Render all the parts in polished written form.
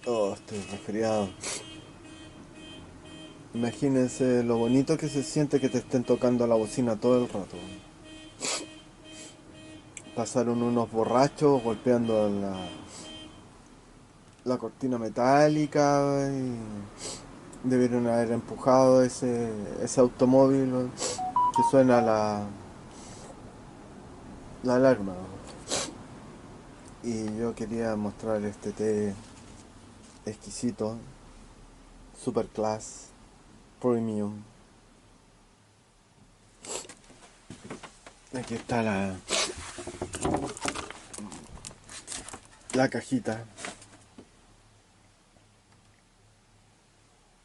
Oh, estoy resfriado. Imagínense lo bonito que se siente que te estén tocando la bocina todo el rato. Pasaron unos borrachos golpeando la cortina metálica y debieron haber empujado ese automóvil que suena la alarma. Y yo quería mostrar este té exquisito, super class, premium. Aquí está la cajita.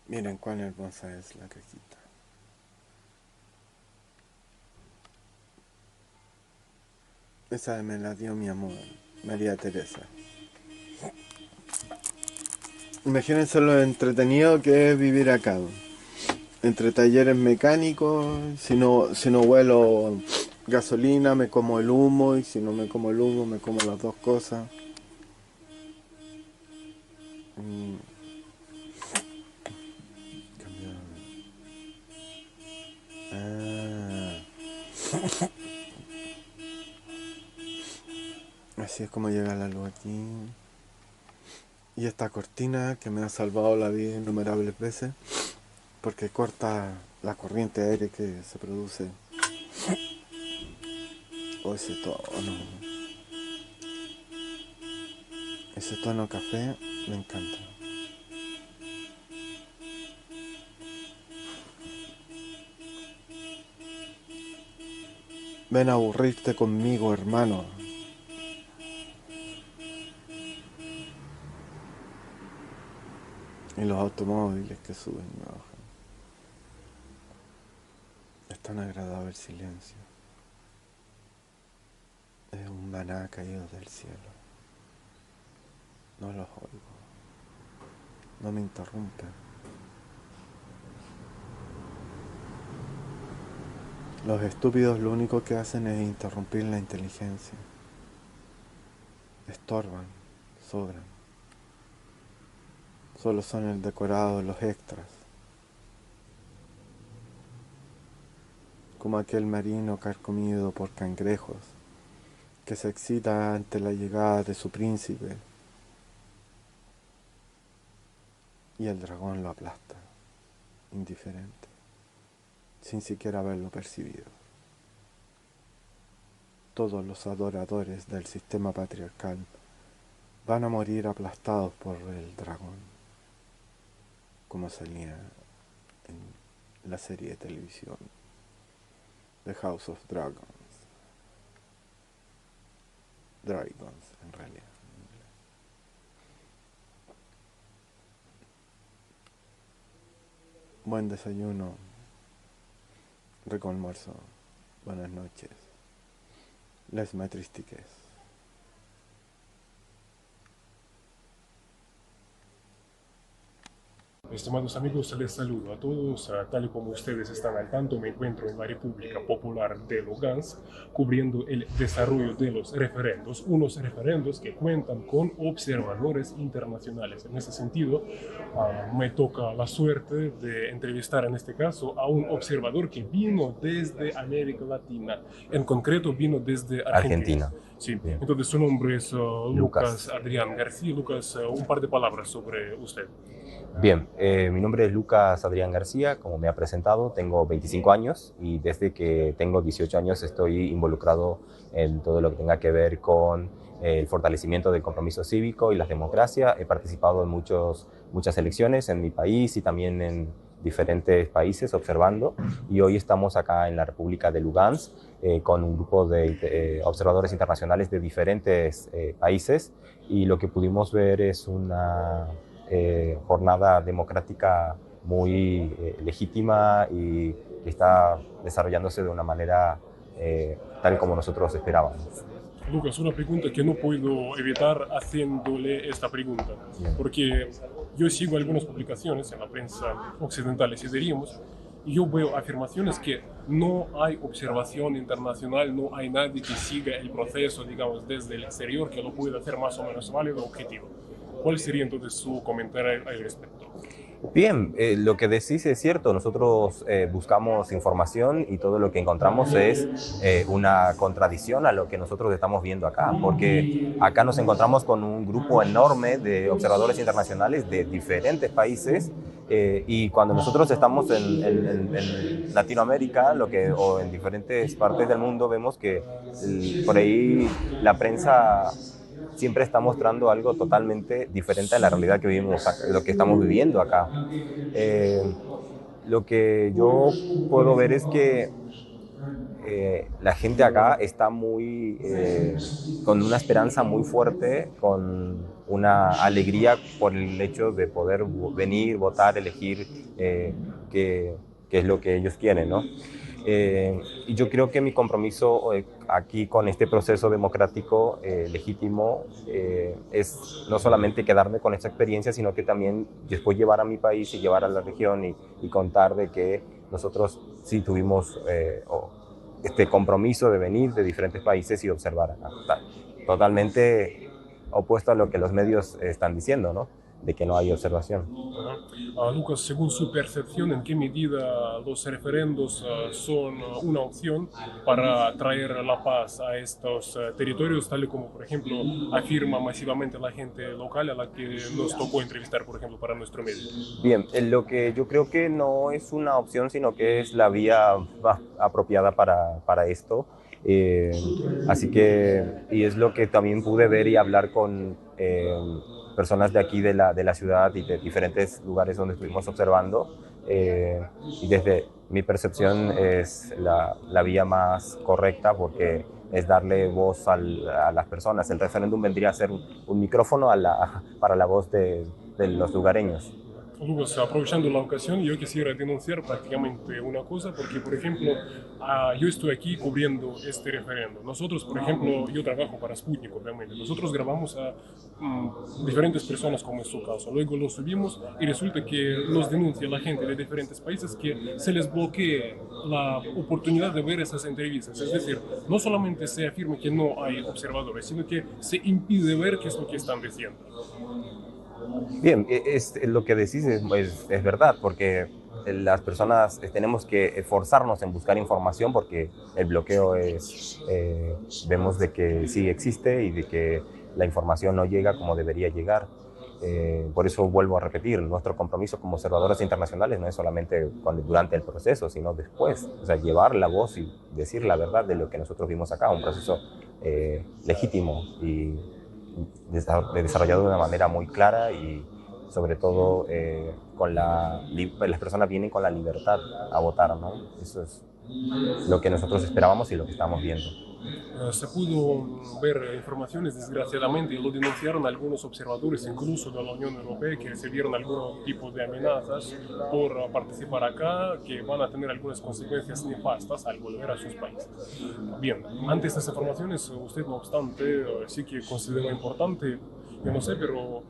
Miren cuán hermosa es la cajita. Esa me la dio mi amor, María Teresa. Imagínense lo entretenido que es vivir acá. Entre talleres mecánicos, si no huelo gasolina, me como el humo, y si no me como el humo, me como las dos cosas. Mm, ah, así es como llega la luz aquí. Y esta cortina que me ha salvado la vida innumerables veces, porque corta la corriente de aire que se produce. O ese tono café me encanta. Ven a aburrirte conmigo, hermano. Y los automóviles que suben y bajan. Es tan agradable el silencio. Es un maná caído del cielo. No los oigo. No me interrumpen. Los estúpidos lo único que hacen es interrumpir la inteligencia. Estorban, sobran. Solo son el decorado, los extras. Como aquel marino carcomido por cangrejos que se excita ante la llegada de su príncipe y el dragón lo aplasta, indiferente, sin siquiera haberlo percibido. Todos los adoradores del sistema patriarcal van a morir aplastados por el dragón, como salía en la serie de televisión The House of Dragons. Dragons, en realidad. Buen desayuno, rico almuerzo, buenas noches, les matristiques. Estimados amigos, les saludo a todos. Tal y como ustedes están al tanto, me encuentro en la República Popular de Lugansk cubriendo el desarrollo de los referendos, unos referendos que cuentan con observadores internacionales. En ese sentido, me toca la suerte de entrevistar en este caso a un observador que vino desde América Latina, en concreto vino desde Argentina. Argentina. Sí, Bien. entonces su nombre es Lucas Lucas. Adrián García. Lucas, un par de palabras sobre usted. Bien, mi nombre es Lucas Adrián García, como me ha presentado, tengo 25 años y desde que tengo 18 años estoy involucrado en todo lo que tenga que ver con el fortalecimiento del compromiso cívico y la democracia. He participado en muchas elecciones en mi país y también en diferentes países observando, y hoy estamos acá en la República de Lugansk con un grupo de observadores internacionales de diferentes países, y lo que pudimos ver es una jornada democrática muy legítima y que está desarrollándose de una manera tal como nosotros esperábamos. Lucas, una pregunta que no puedo evitar haciéndole esta pregunta, Bien. porque yo sigo algunas publicaciones en la prensa occidental, si diríamos, y yo veo afirmaciones que no hay observación internacional, no hay nadie que siga el proceso, digamos, desde el exterior, que lo pueda hacer más o menos válido, objetivo. ¿Cuál sería entonces su comentario al respecto? Bien, lo que decís es cierto. Nosotros buscamos información y todo lo que encontramos es una contradicción a lo que nosotros estamos viendo acá, porque acá nos encontramos con un grupo enorme de observadores internacionales de diferentes países y cuando nosotros estamos en Latinoamérica o en diferentes partes del mundo vemos que por ahí la prensa siempre está mostrando algo totalmente diferente a la realidad que vivimos, lo que estamos viviendo acá. Eh, lo que yo puedo ver es que la gente acá está con una esperanza muy fuerte, con una alegría por el hecho de poder venir, votar, elegir qué es lo que ellos quieren, ¿no? Y yo creo que mi compromiso aquí con este proceso democrático legítimo es no solamente quedarme con esta experiencia, sino que también después llevar a mi país y llevar a la región y contar de que nosotros sí tuvimos este compromiso de venir de diferentes países y observar acá. Totalmente opuesto a lo que los medios están diciendo, ¿no? De que no hay observación. Lucas, según su percepción, ¿en qué medida los referendos son una opción para traer la paz a estos territorios, tal y como, por ejemplo, afirma masivamente la gente local a la que nos tocó entrevistar, por ejemplo, para nuestro medio? Bien, lo que yo creo que no es una opción, sino que es la vía más apropiada para esto. Así que, y es lo que también pude ver y hablar con personas de aquí de la ciudad y de diferentes lugares donde estuvimos observando, y desde mi percepción es la vía más correcta porque es darle voz a las personas. El referéndum vendría a ser un micrófono para la voz de los lugareños. Lucas, aprovechando la ocasión, yo quisiera denunciar prácticamente una cosa, porque, por ejemplo, yo estoy aquí cubriendo este referendo. Nosotros, por ejemplo, yo trabajo para Sputnik, obviamente. Nosotros grabamos a diferentes personas, como es su caso. Luego lo subimos y resulta que nos denuncia la gente de diferentes países que se les bloquee la oportunidad de ver esas entrevistas. Es decir, no solamente se afirma que no hay observadores, sino que se impide ver qué es lo que están diciendo. Bien, lo que decís es verdad, porque las personas tenemos que esforzarnos en buscar información porque el bloqueo vemos de que sí existe y de que la información no llega como debería llegar. Por eso vuelvo a repetir, nuestro compromiso como observadores internacionales no es solamente durante el proceso, sino después. O sea, llevar la voz y decir la verdad de lo que nosotros vimos acá, un proceso legítimo y desarrollado de una manera muy clara y sobre todo las personas vienen con la libertad a votar, ¿no? Eso es lo que nosotros esperábamos y lo que estamos viendo. Se pudo ver informaciones, desgraciadamente, y lo denunciaron algunos observadores, incluso de la Unión Europea, que recibieron algún tipo de amenazas por participar acá, que van a tener algunas consecuencias nefastas al volver a sus países. Bien, ante estas informaciones, usted, no obstante, sí que considera importante, yo no sé, pero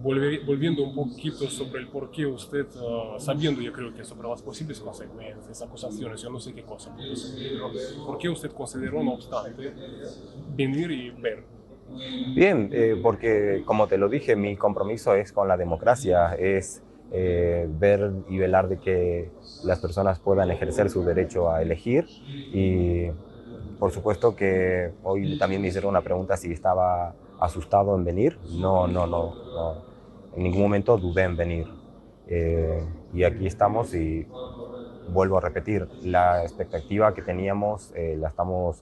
volviendo un poquito sobre el por qué usted, sabiendo yo creo que sobre las posibles consecuencias, acusaciones, yo no sé qué cosa, pero ¿por qué usted consideró, no obstante, venir y ver? Bien, porque como te lo dije, mi compromiso es con la democracia, es ver y velar de que las personas puedan ejercer su derecho a elegir y por supuesto que hoy también me hicieron una pregunta si estaba asustado en venir. No. En ningún momento dudé en venir. Y aquí estamos y vuelvo a repetir, la expectativa que teníamos la estamos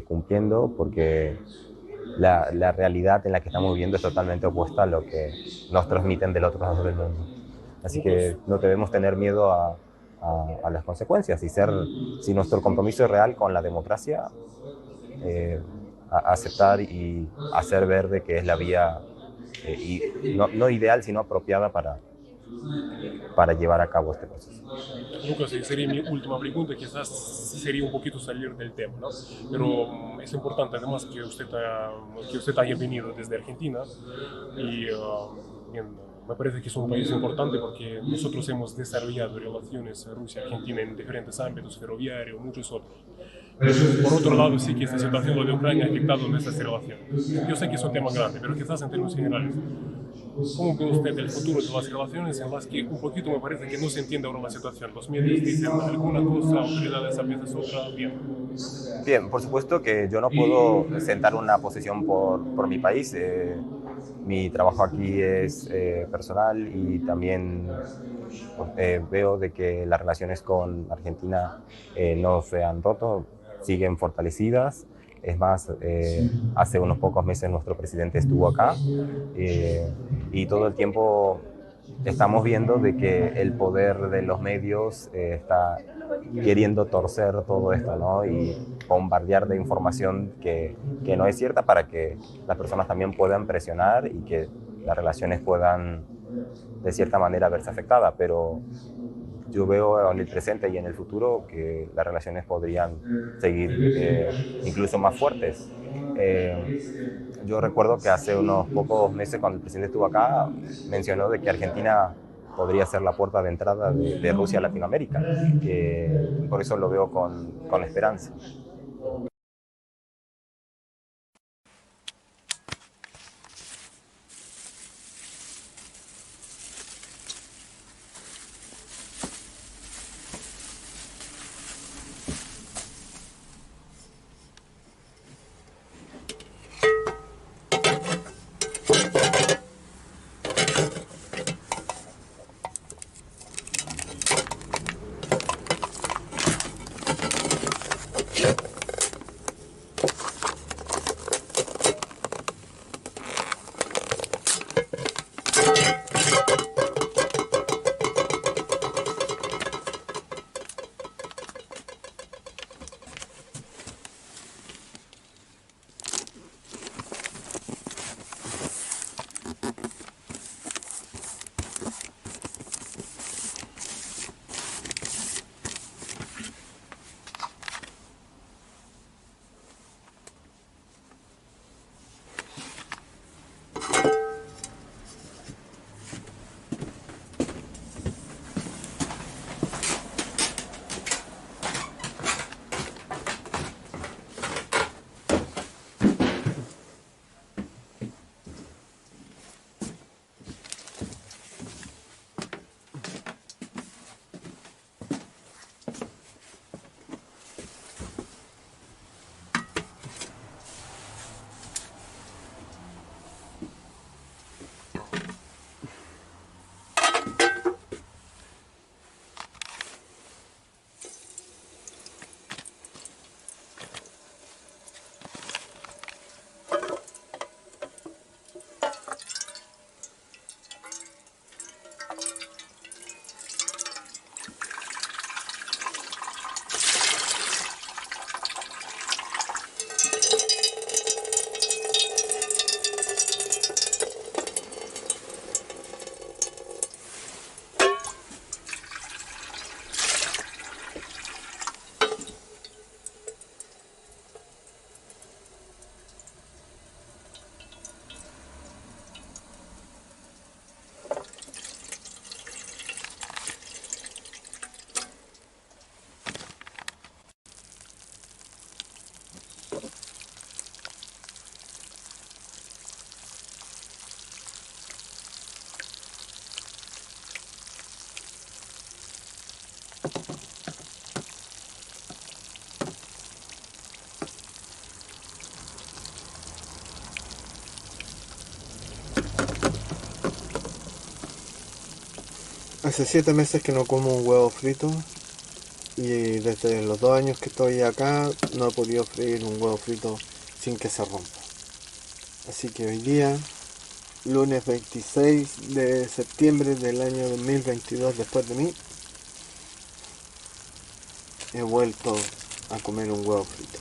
cumpliendo porque la realidad en la que estamos viviendo es totalmente opuesta a lo que nos transmiten del otro lado del mundo. Así que no debemos tener miedo a las consecuencias y si nuestro compromiso es real con la democracia, aceptar y hacer ver de que es la vía no ideal, sino apropiada para llevar a cabo este proceso. Lucas, sería mi última pregunta, quizás sería un poquito salir del tema, ¿no? Pero es importante además que usted haya venido desde Argentina y bien, me parece que es un país importante porque nosotros hemos desarrollado relaciones Rusia-Argentina en diferentes ámbitos, ferroviario, muchos otros. Por otro lado, sí que esta situación de Ucrania ha afectado nuestras relaciones. Yo sé que es un tema grande, pero quizás en términos generales, ¿Cómo ve usted el futuro de las relaciones en las que un poquito me parece que no se entiende ahora la situación? Los medios dicen alguna cosa, autoridades a veces otra, bien. Bien, por supuesto que yo no puedo sentar una posición por mi país. Mi trabajo aquí es personal y también veo de que las relaciones con Argentina no se han roto, siguen fortalecidas. Es más, hace unos pocos meses nuestro presidente estuvo acá y todo el tiempo estamos viendo de que el poder de los medios está queriendo torcer todo esto, ¿no? Y bombardear de información que no es cierta para que las personas también puedan presionar y que las relaciones puedan de cierta manera verse afectadas. Pero yo veo en el presente y en el futuro que las relaciones podrían seguir incluso más fuertes. Yo recuerdo que hace unos pocos meses cuando el presidente estuvo acá mencionó de que Argentina podría ser la puerta de entrada de Rusia a Latinoamérica. Por eso lo veo con esperanza. Hace 7 meses que no como un huevo frito y desde los 2 años que estoy acá no he podido freír un huevo frito sin que se rompa. Así que hoy día, lunes 26 de septiembre del año 2022 después de mí, he vuelto a comer un huevo frito.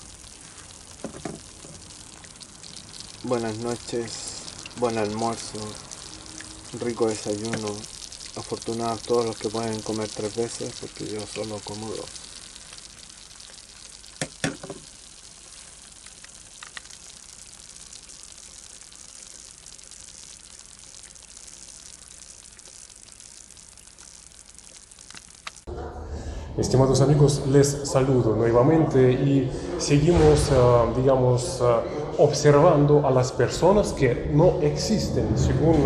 Buenas noches, buen almuerzo, rico desayuno. Afortunados todos los que pueden comer 3 veces, porque yo solo como 2. Estimados amigos, les saludo nuevamente y seguimos, digamos, observando a las personas que no existen según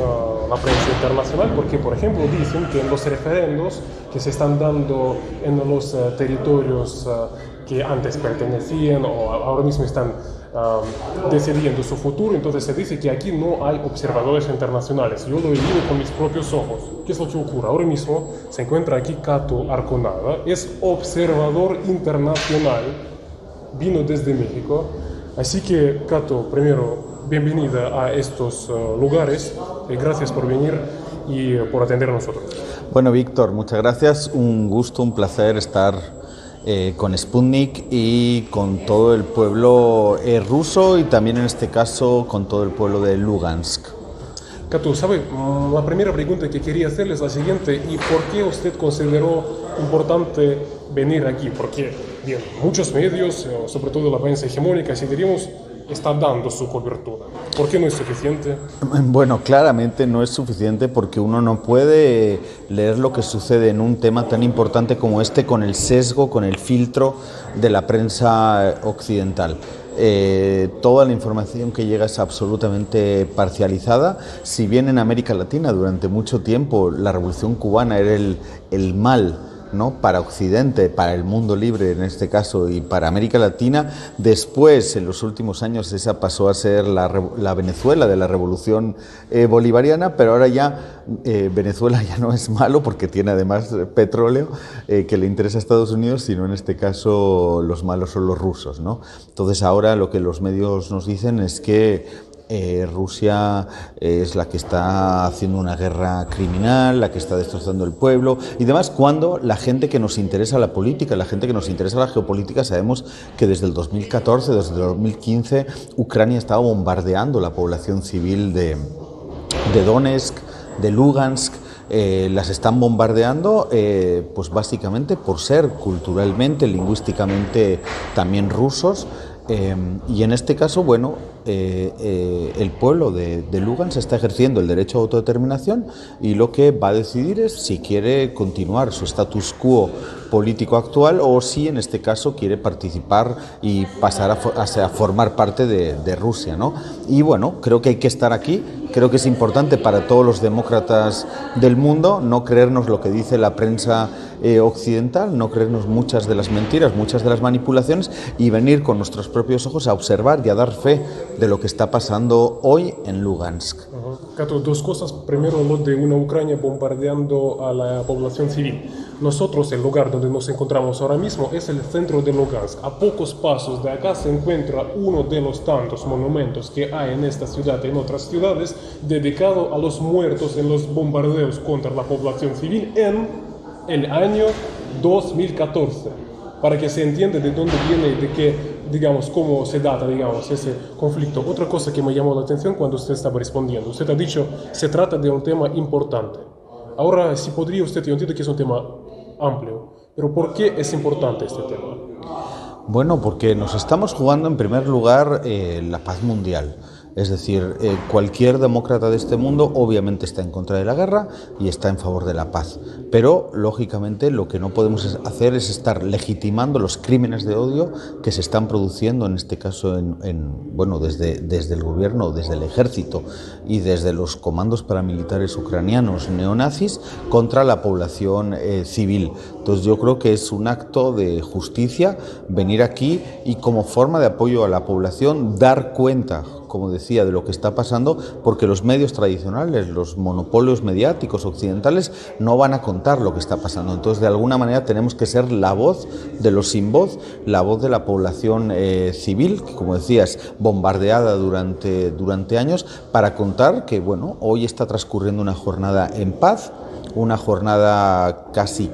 la prensa internacional, porque por ejemplo dicen que en los referendos que se están dando en los territorios que antes pertenecían o ahora mismo están decidiendo su futuro, entonces se dice que aquí no hay observadores internacionales. Yo lo he visto con mis propios ojos. ¿Qué es lo que ocurre? Ahora mismo se encuentra aquí Cato Arconada, es observador internacional, vino desde México. Así que, Cato, primero, bienvenida a estos lugares. Gracias por venir y por atender a nosotros. Bueno, Víctor, muchas gracias. Un gusto, un placer estar con Sputnik y con todo el pueblo ruso y también en este caso con todo el pueblo de Lugansk. Cato, ¿sabe? La primera pregunta que quería hacerle es la siguiente. ¿Y por qué usted consideró importante venir aquí? Porque, bien, muchos medios, sobre todo la prensa hegemónica, si diríamos, está dando su cobertura. ¿Por qué no es suficiente? Bueno, claramente no es suficiente porque uno no puede leer lo que sucede en un tema tan importante como este con el sesgo, con el filtro de la prensa occidental. Toda la información que llega es absolutamente parcializada. Si bien en América Latina durante mucho tiempo la revolución cubana era el mal, ¿no?, para Occidente, para el mundo libre en este caso y para América Latina, después en los últimos años esa pasó a ser la Venezuela de la revolución bolivariana, pero ahora ya Venezuela ya no es malo porque tiene además petróleo que le interesa a Estados Unidos, sino en este caso los malos son los rusos, ¿no? Entonces ahora lo que los medios nos dicen es que Rusia es la que está haciendo una guerra criminal, la que está destrozando el pueblo y demás, cuando la gente que nos interesa la política, la gente que nos interesa la geopolítica, sabemos que desde el 2014, desde el 2015, Ucrania estaba bombardeando la población civil de Donetsk, de Lugansk. Las están bombardeando pues básicamente por ser culturalmente, lingüísticamente también rusos. Y en este caso, bueno, el pueblo de Lugansk está ejerciendo el derecho a autodeterminación y lo que va a decidir es si quiere continuar su status quo político actual o si en este caso quiere participar y pasar a formar parte de Rusia, ¿no? Y bueno, creo que hay que estar aquí, creo que es importante para todos los demócratas del mundo no creernos lo que dice la prensa occidental, no creernos muchas de las mentiras, muchas de las manipulaciones y venir con nuestros propios ojos a observar y a dar fe de lo que está pasando hoy en Lugansk. Cato, dos cosas. Primero, lo de una Ucrania bombardeando a la población civil. Nosotros, el lugar donde nos encontramos ahora mismo es el centro de Lugansk. A pocos pasos de acá se encuentra uno de los tantos monumentos que hay en esta ciudad y en otras ciudades dedicado a los muertos en los bombardeos contra la población civil en el año 2014, para que se entienda de dónde viene y de qué, digamos, cómo se data, digamos, ese conflicto. Otra cosa que me llamó la atención cuando usted estaba respondiendo, usted ha dicho, se trata de un tema importante. Ahora, si podría usted, yo entiendo que es un tema amplio, pero ¿por qué es importante este tema? Bueno, porque nos estamos jugando en primer lugar la paz mundial. Es decir, cualquier demócrata de este mundo obviamente está en contra de la guerra y está en favor de la paz. Pero, lógicamente, lo que no podemos hacer es estar legitimando los crímenes de odio que se están produciendo, en este caso, bueno, desde el gobierno, desde el ejército y desde los comandos paramilitares ucranianos neonazis contra la población civil. Entonces, yo creo que es un acto de justicia venir aquí y, como forma de apoyo a la población, dar cuenta, como decía, de lo que está pasando, porque los medios tradicionales, los monopolios mediáticos occidentales no van a contar lo que está pasando. Entonces, de alguna manera tenemos que ser la voz de los sin voz, la voz de la población civil, que, como decías, bombardeada durante años, para contar que, bueno, hoy está transcurriendo una jornada en paz, una jornada casi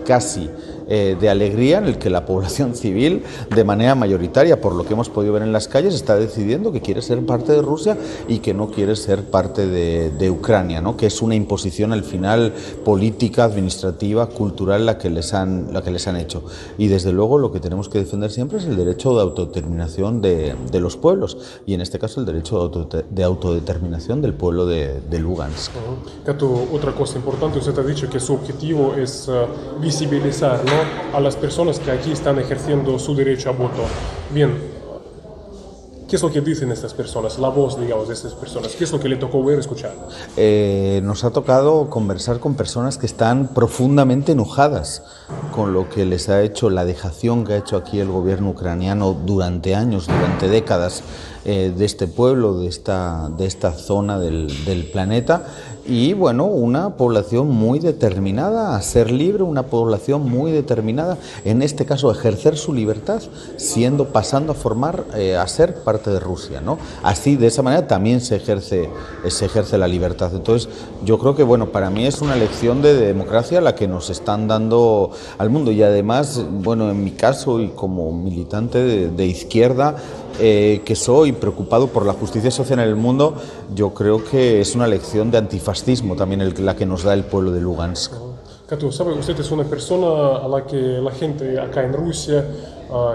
de alegría en el que la población civil, de manera mayoritaria, por lo que hemos podido ver en las calles, está decidiendo que quiere ser parte de Rusia y que no quiere ser parte de Ucrania, ¿no? Que es una imposición al final política, administrativa, cultural la que les han hecho. Y desde luego lo que tenemos que defender siempre es el derecho de autodeterminación de los pueblos y en este caso el derecho de autodeterminación del pueblo de Lugansk. Cato, otra cosa importante, usted ha dicho que su objetivo es visibilizar, ¿no?, a las personas que aquí están ejerciendo su derecho a voto. Bien, ¿Qué es lo que dicen estas personas? La voz, digamos, de estas personas. ¿Qué es lo que le tocó ver, escuchar? Nos ha tocado conversar con personas que están profundamente enojadas con lo que les ha hecho, la dejación que ha hecho aquí el gobierno ucraniano durante años, durante décadas, de este pueblo, de esta zona del planeta. Y bueno, una población muy determinada a ser libre, una población muy determinada, en este caso, a ejercer su libertad, pasando a formar, a ser parte de Rusia, ¿no? Así, de esa manera, también se ejerce la libertad. Entonces, yo creo que, bueno, para mí es una lección de democracia la que nos están dando al mundo. Y además, bueno, en mi caso, y como militante de izquierda, que soy preocupado por la justicia social en el mundo, yo creo que es una lección de antifascismo también la que nos da el pueblo de Lugansk. Catu, ¿sabe? Usted es una persona a la que la gente acá en Rusia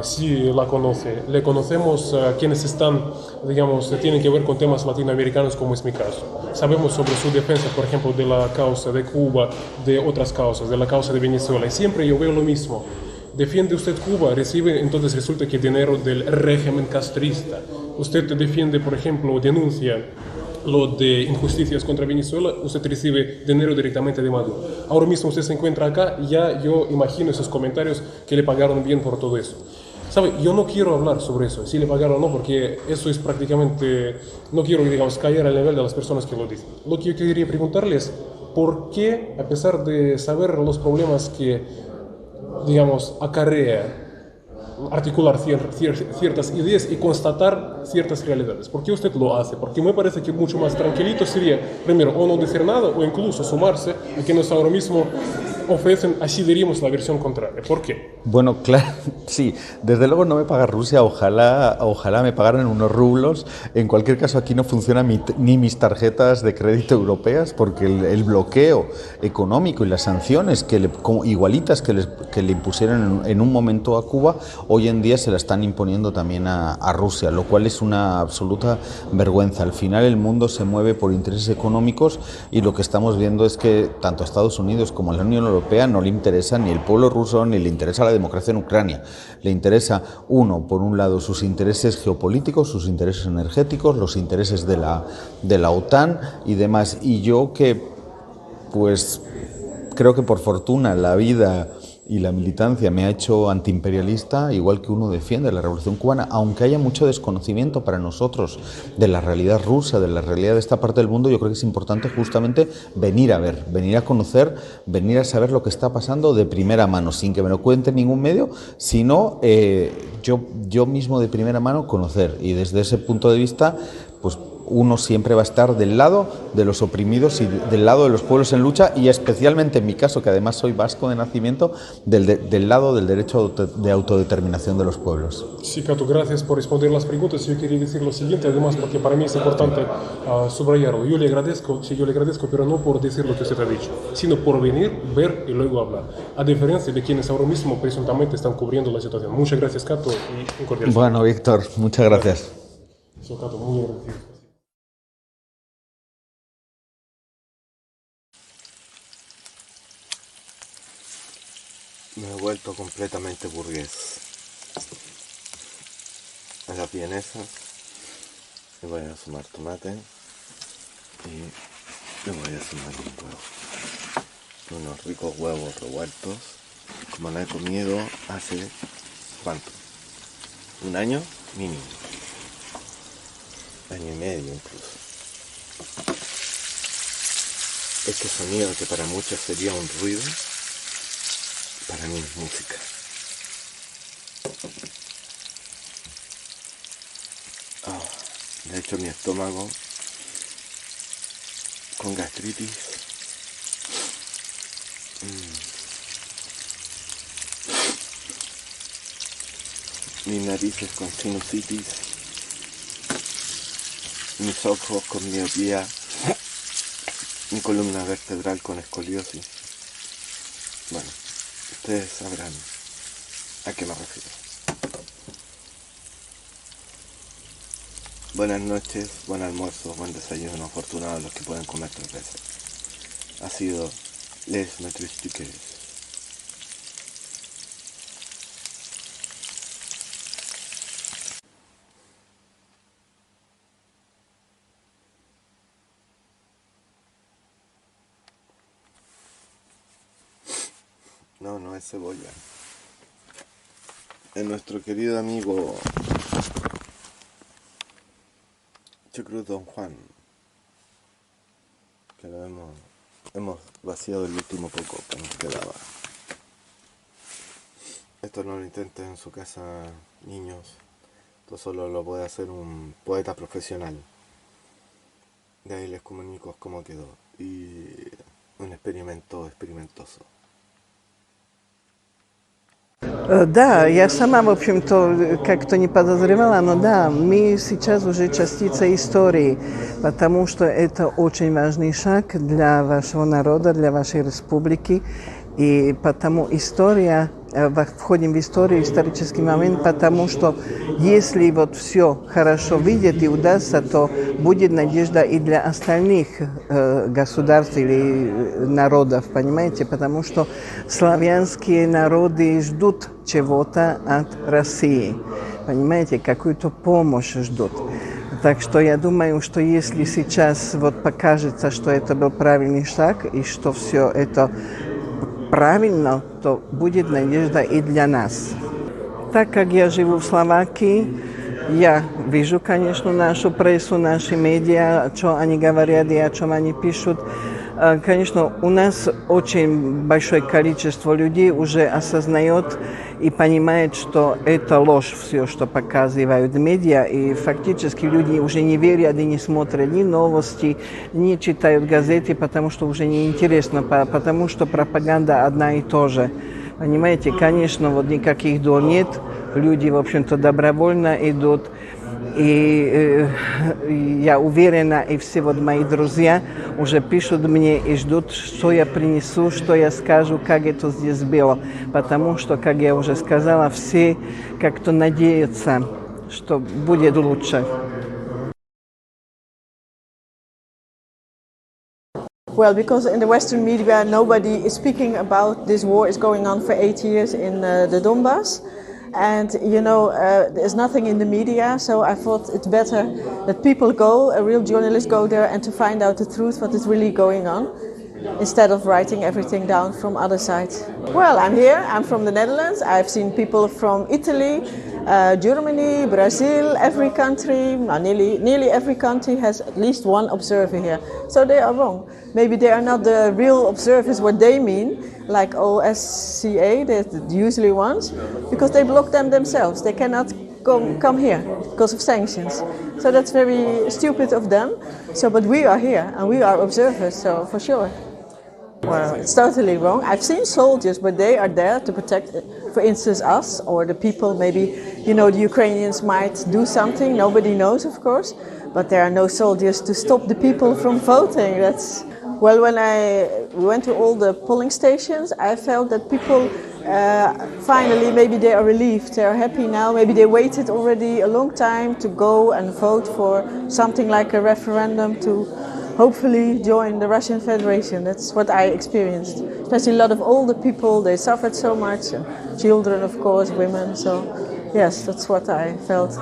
sí la conoce. Le conocemos quienes están, digamos, tienen que ver con temas latinoamericanos, como es mi caso. Sabemos sobre su defensa, por ejemplo, de la causa de Cuba, de otras causas, de la causa de Venezuela. Y siempre yo veo lo mismo. Defiende usted Cuba, recibe, entonces resulta que dinero del régimen castrista. Usted defiende, por ejemplo, denuncia lo de injusticias contra Venezuela, usted recibe dinero directamente de Maduro. Ahora mismo usted se encuentra acá y ya yo imagino esos comentarios que le pagaron bien por todo eso. ¿Sabe? Yo no quiero hablar sobre eso, si le pagaron o no, porque eso es prácticamente, no quiero, digamos, caer al nivel de las personas que lo dicen. Lo que yo quería preguntarle es, ¿por qué, a pesar de saber los problemas que, digamos, acarrea articular ciertas ideas y constatar ciertas realidades? ¿Por qué usted lo hace? Porque me parece que mucho más tranquilito sería, primero, o no decir nada, o incluso sumarse a quienes ahora mismo ofrecen, así diríamos, la versión contraria. ¿Por qué? Bueno, claro, sí, desde luego no me paga Rusia, ojalá me pagaran unos rublos. En cualquier caso, aquí no funcionan ni mis tarjetas de crédito europeas, porque el bloqueo económico y las sanciones igualitas que le impusieron en un momento a Cuba, hoy en día se la están imponiendo también a Rusia, lo cual es una absoluta vergüenza. Al final el mundo se mueve por intereses económicos y lo que estamos viendo es que tanto a Estados Unidos como a la Unión Europea no le interesa ni el pueblo ruso ni le interesa la democracia en Ucrania. Le interesa, por un lado, sus intereses geopolíticos, sus intereses energéticos, los intereses de la OTAN y demás. Y yo pues creo que por fortuna la vida y la militancia me ha hecho antiimperialista, igual que uno defiende la Revolución Cubana, aunque haya mucho desconocimiento para nosotros de la realidad rusa, de la realidad de esta parte del mundo. Yo creo que es importante justamente venir a ver, venir a conocer, venir a saber lo que está pasando de primera mano, sin que me lo cuente ningún medio, sino yo mismo de primera mano conocer. Y desde ese punto de vista, pues uno siempre va a estar del lado de los oprimidos y del lado de los pueblos en lucha, y especialmente en mi caso, que además soy vasco de nacimiento, del lado del derecho de autodeterminación de los pueblos. Sí, Cato, gracias por responder las preguntas. Yo quería decir lo siguiente, además, porque para mí es importante subrayarlo. Yo le agradezco, pero no por decir lo que usted ha dicho, sino por venir, ver y luego hablar. A diferencia de quienes ahora mismo presuntamente están cubriendo la situación. Muchas gracias, Cato, y un cordial saludo. Bueno, Víctor, muchas gracias. Sí, Cato, muy agradecido. Me he vuelto completamente burgués. A las vienesas le voy a sumar tomate y le voy a sumar un huevo. Unos ricos huevos revueltos, como no he comido hace, ¿cuánto? ¿Un año? Mínimo. Año y medio incluso. Este sonido que para muchos sería un ruido, para mí es música. De hecho, mi estómago con gastritis mis narices con sinusitis, mis ojos con miopía, mi columna vertebral con escoliosis. Bueno, ustedes sabrán a qué me refiero. Buenas noches, buen almuerzo, buen desayuno, afortunados los que pueden comer 3 veces. Ha sido Les Matristiques. No, no es cebolla. Es nuestro querido amigo Chucrut Don Juan, que lo hemos vaciado el último poco que nos quedaba. Esto no lo intenten en su casa, niños. Esto solo lo puede hacer un poeta profesional. De ahí les comunico cómo quedó. Y un experimento experimentoso. Да, я сама, в общем-то, как-то не подозревала, но да, мы сейчас уже частица истории, потому что это очень важный шаг для вашего народа, для вашей республики, и потому история, входим в историю, исторический момент, потому что если вот все хорошо выйдет и удастся, то будет надежда и для остальных государств или народов, понимаете, потому что славянские народы ждут чего-то от России, понимаете, какую-то помощь ждут. Так что я думаю, что если сейчас вот покажется, что это был правильный шаг и что все это правильно, то будет надежда и для нас. Так как я живу в Словакии, я вижу, конечно, нашу прессу, наши медиа, что они говорят и о чем они пишут. Конечно, у нас очень большое количество людей уже осознает и понимает, что это ложь, все, что показывают медиа, и фактически люди уже не верят и не смотрят ни новости, не читают газеты, потому что уже не интересно, потому что пропаганда одна и та же. Понимаете, конечно, вот никаких дел нет, люди, в общем-то, добровольно идут. И я уверена, и все вот мои друзья уже пишут мне и ждут, что я принесу, что я скажу, как это здесь было. Потому что, как я уже сказала, все как-то надеются, что будет лучше. Well, because in the Western media nobody is speaking about this war is going on for 8 years in the Donbass. And you know, there's nothing in the media, so I thought it's better that people go, a real journalist go there and to find out the truth, what is really going on, instead of writing everything down from other sides. Well, I'm here, I'm from the Netherlands, I've seen people from Italy, Germany, Brazil, every country, nearly every country has at least one observer here. So they are wrong. Maybe they are not the real observers what they mean, like OSCE, the usually ones, because they block them themselves. They cannot come here because of sanctions. So that's very stupid of them. So, but we are here and we are observers, so for sure. Well, it's totally wrong. I've seen soldiers, but they are there to protect, for instance, us or the people. Maybe, you know, the Ukrainians might do something. Nobody knows, of course. But there are no soldiers to stop the people from voting. That's well. When we went to all the polling stations, I felt that people finally, maybe they are relieved. They are happy now. Maybe they waited already a long time to go and vote for something like a referendum to hopefully join the Russian Federation. That's what I experienced. Especially a lot of older people, they suffered so much. And children, of course, women. So, yes, that's what I felt.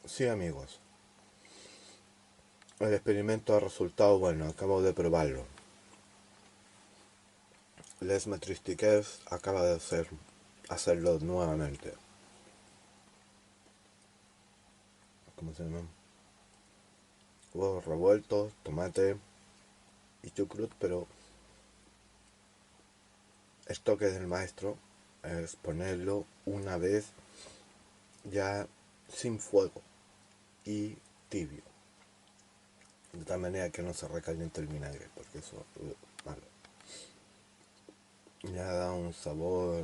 Sí, amigos. El experimento ha resultado bueno, acabo de probarlo. Les Matristiquets acaba de hacerlo nuevamente. ¿Cómo se llama? Huevos revueltos, tomate y chucrut, pero el toque del maestro es ponerlo una vez ya sin fuego y tibio, de tal manera que no se recaliente el vinagre, porque eso es malo. Ya da un sabor,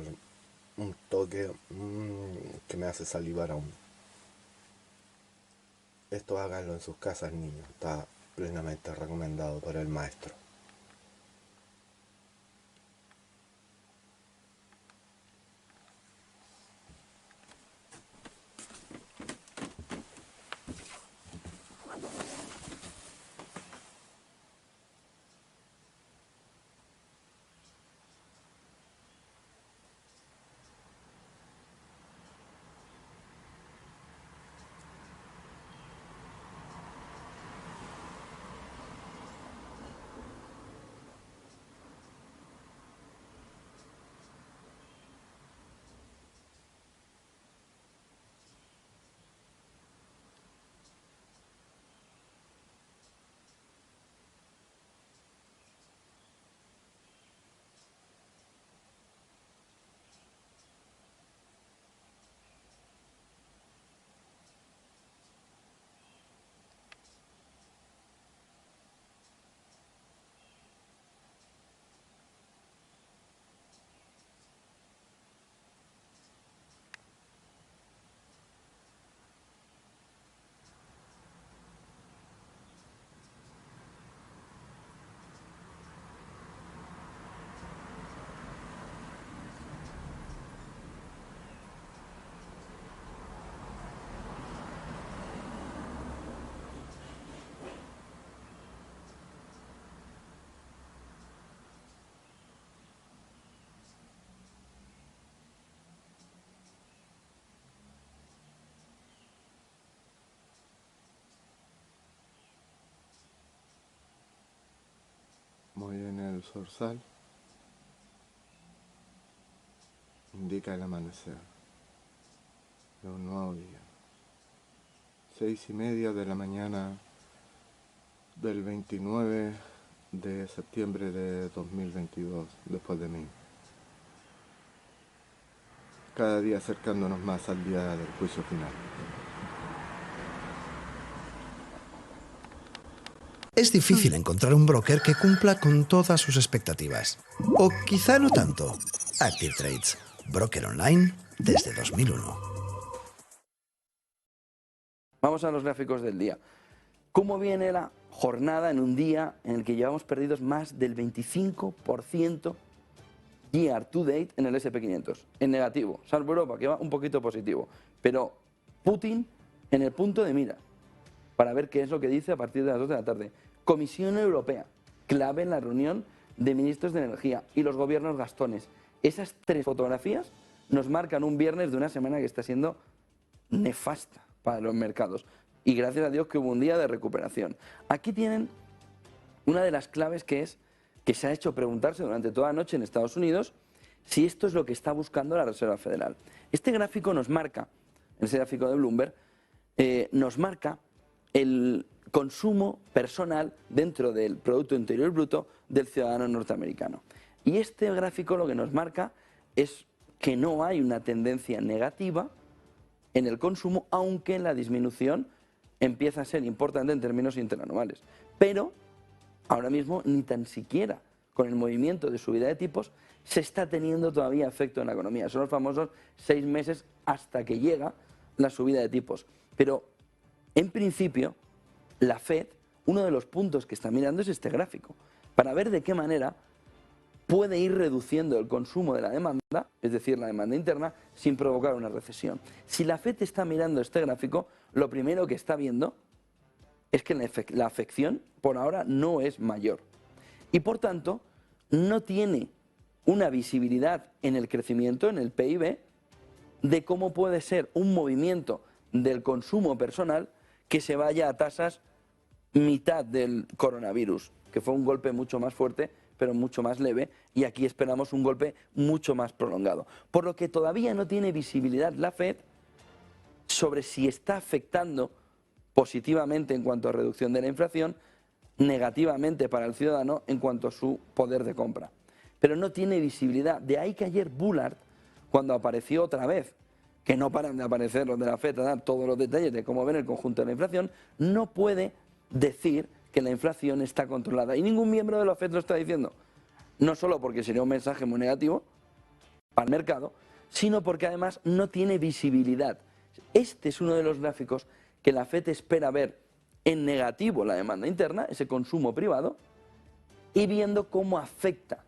un toque que me hace salivar aún. Esto háganlo en sus casas, niños, está plenamente recomendado por el maestro. dorsal indica el amanecer de un nuevo día. 6:30 de la mañana del 29 de septiembre de 2022, después de mí. Cada día acercándonos más al día del juicio final. Es difícil encontrar un broker que cumpla con todas sus expectativas. O quizá no tanto. Active Trades, broker online desde 2001. Vamos a los gráficos del día. ¿Cómo viene la jornada en un día en el que llevamos perdidos más del 25% year to date en el SP500? En negativo, salvo Europa, que va un poquito positivo. Pero Putin en el punto de mira, para ver qué es lo que dice a partir de las 2 de la tarde. Comisión Europea, clave en la reunión de ministros de energía y los gobiernos gastones. Esas 3 fotografías nos marcan un viernes de una semana que está siendo nefasta para los mercados. Y gracias a Dios que hubo un día de recuperación. Aquí tienen una de las claves que es que se ha hecho preguntarse durante toda la noche en Estados Unidos si esto es lo que está buscando la Reserva Federal. Este gráfico nos marca, ese gráfico de Bloomberg, nos marca el consumo personal dentro del Producto Interior Bruto del ciudadano norteamericano. Y este gráfico lo que nos marca es que no hay una tendencia negativa en el consumo, aunque la disminución empieza a ser importante en términos interanuales. Pero ahora mismo ni tan siquiera con el movimiento de subida de tipos se está teniendo todavía efecto en la economía. Son los famosos 6 meses hasta que llega la subida de tipos. Pero en principio la Fed, uno de los puntos que está mirando es este gráfico, para ver de qué manera puede ir reduciendo el consumo de la demanda, es decir, la demanda interna, sin provocar una recesión. Si la Fed está mirando este gráfico, lo primero que está viendo es que la afección por ahora no es mayor. Y por tanto, no tiene una visibilidad en el crecimiento, en el PIB, de cómo puede ser un movimiento del consumo personal que se vaya a tasas mitad del coronavirus, que fue un golpe mucho más fuerte, pero mucho más leve, y aquí esperamos un golpe mucho más prolongado. Por lo que todavía no tiene visibilidad la Fed sobre si está afectando positivamente en cuanto a reducción de la inflación, negativamente para el ciudadano en cuanto a su poder de compra. Pero no tiene visibilidad. De ahí que ayer Bullard, cuando apareció otra vez, que no paran de aparecer los de la FED a dar todos los detalles de cómo ven el conjunto de la inflación, no puede decir que la inflación está controlada. Y ningún miembro de la FED lo está diciendo. No solo porque sería un mensaje muy negativo para el mercado, sino porque además no tiene visibilidad. Este es uno de los gráficos que la FED espera ver en negativo la demanda interna, ese consumo privado, y viendo cómo afecta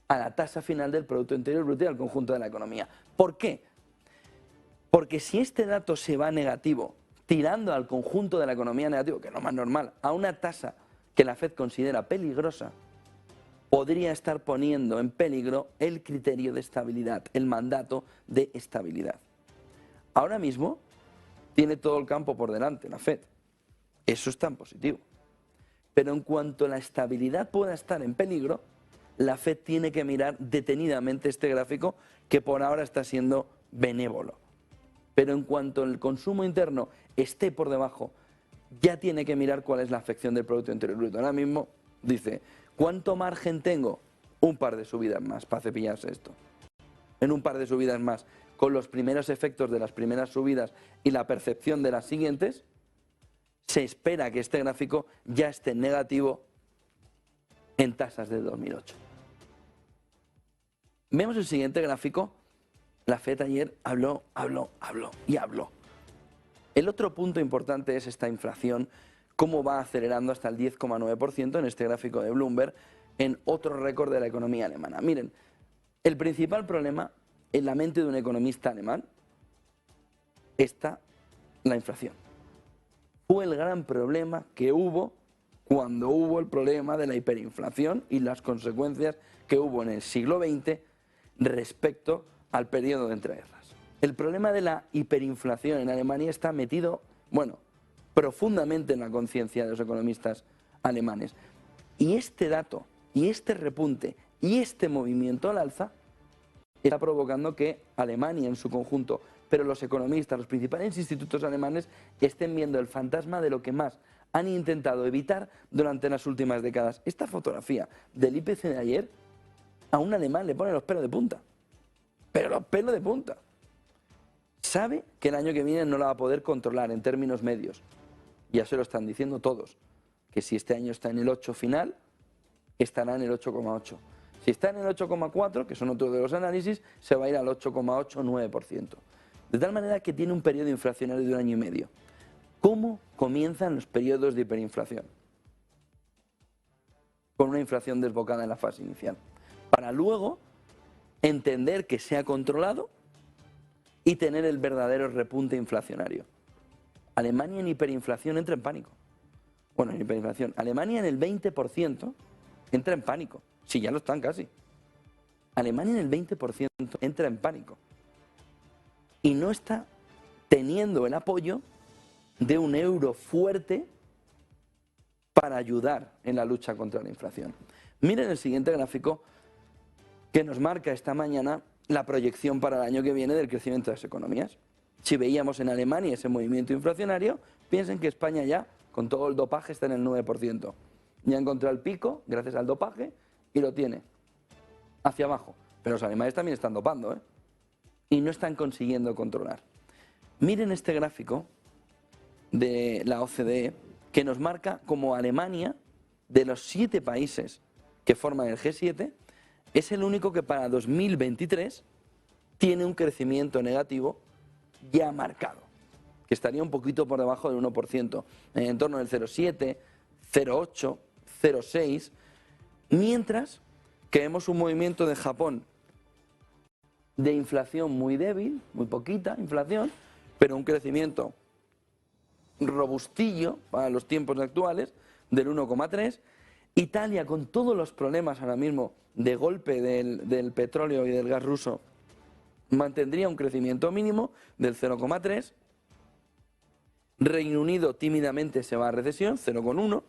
a la tasa final del Producto Interior Bruto y al conjunto de la economía. ¿Por qué? Porque si este dato se va negativo, tirando al conjunto de la economía negativo, que es lo más normal, a una tasa que la Fed considera peligrosa, podría estar poniendo en peligro el criterio de estabilidad, el mandato de estabilidad. Ahora mismo tiene todo el campo por delante la Fed. Eso está en positivo. Pero en cuanto la estabilidad pueda estar en peligro, la Fed tiene que mirar detenidamente este gráfico que por ahora está siendo benévolo. Pero en cuanto el consumo interno esté por debajo, ya tiene que mirar cuál es la afección del Producto Interior Bruto. Ahora mismo dice, ¿cuánto margen tengo? Un par de subidas más para cepillarse esto. En un par de subidas más, con los primeros efectos de las primeras subidas y la percepción de las siguientes, se espera que este gráfico ya esté negativo en tasas de 2008. Vemos el siguiente gráfico. La Fed ayer habló y habló. El otro punto importante es esta inflación, cómo va acelerando hasta el 10,9% en este gráfico de Bloomberg, en otro récord de la economía alemana. Miren, el principal problema en la mente de un economista alemán está la inflación. Fue el gran problema que hubo cuando hubo el problema de la hiperinflación y las consecuencias que hubo en el siglo XX respecto al periodo de entreguerras. El problema de la hiperinflación en Alemania está metido, profundamente en la conciencia de los economistas alemanes. Y este dato Y este repunte y este movimiento al alza está provocando que Alemania en su conjunto, pero los economistas, los principales institutos alemanes, estén viendo el fantasma de lo que más han intentado evitar durante las últimas décadas. Esta fotografía del IPC de ayer a un alemán le pone los pelos de punta. Pero los pelos de punta. Sabe que el año que viene no la va a poder controlar en términos medios. Ya se lo están diciendo todos. Que si este año está en el 8 final, estará en el 8,8. Si está en el 8,4, que son otros de los análisis, se va a ir al 8,8-9%. De tal manera que tiene un periodo inflacionario de 1 año y medio. ¿Cómo comienzan los periodos de hiperinflación? Con una inflación desbocada en la fase inicial. Para luego entender que se ha controlado y tener el verdadero repunte inflacionario. Alemania en hiperinflación entra en pánico. Bueno, en hiperinflación. Alemania en el 20% entra en pánico. Sí, ya lo están casi. Alemania en el 20% entra en pánico. Y no está teniendo el apoyo de un euro fuerte para ayudar en la lucha contra la inflación. Miren el siguiente gráfico que nos marca esta mañana la proyección para el año que viene del crecimiento de las economías. Si veíamos en Alemania ese movimiento inflacionario, piensen que España ya, con todo el dopaje, está en el 9%. Ya encontró el pico, gracias al dopaje, y lo tiene hacia abajo. Pero los alemanes también están dopando, ¿eh? Y no están consiguiendo controlar. Miren este gráfico de la OCDE, que nos marca como Alemania, de los 7 países que forman el G7, es el único que para 2023 tiene un crecimiento negativo ya marcado, que estaría un poquito por debajo del 1%, en torno del 0,7, 0,8, 0,6, mientras que vemos un movimiento de Japón de inflación muy débil, muy poquita inflación, pero un crecimiento robustillo para los tiempos actuales del 1,3. Italia, con todos los problemas ahora mismo de golpe del petróleo y del gas ruso, mantendría un crecimiento mínimo del 0,3. Reino Unido tímidamente se va a recesión, 0,1.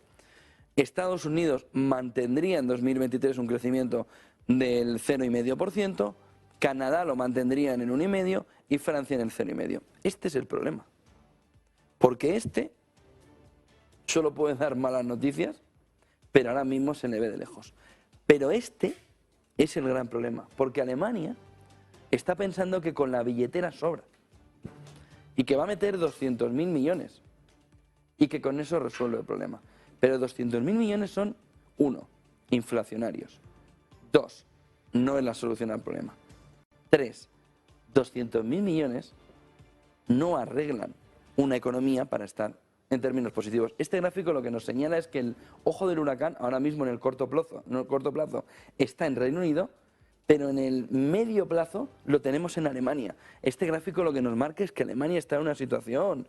Estados Unidos mantendría en 2023 un crecimiento del 0,5%. Canadá lo mantendría en el 1,5% y Francia en el 0,5%. Este es el problema. Porque este solo puede dar malas noticias, pero ahora mismo se le ve de lejos. Pero este es el gran problema, porque Alemania está pensando que con la billetera sobra y que va a meter 200.000 millones y que con eso resuelve el problema. Pero 200.000 millones son, 1, inflacionarios. 2, no es la solución al problema. 3, 200.000 millones no arreglan una economía para estar en términos positivos. Este gráfico lo que nos señala es que el ojo del huracán ahora mismo en el corto plazo está en Reino Unido, pero en el medio plazo lo tenemos en Alemania. Este gráfico lo que nos marca es que Alemania está en una situación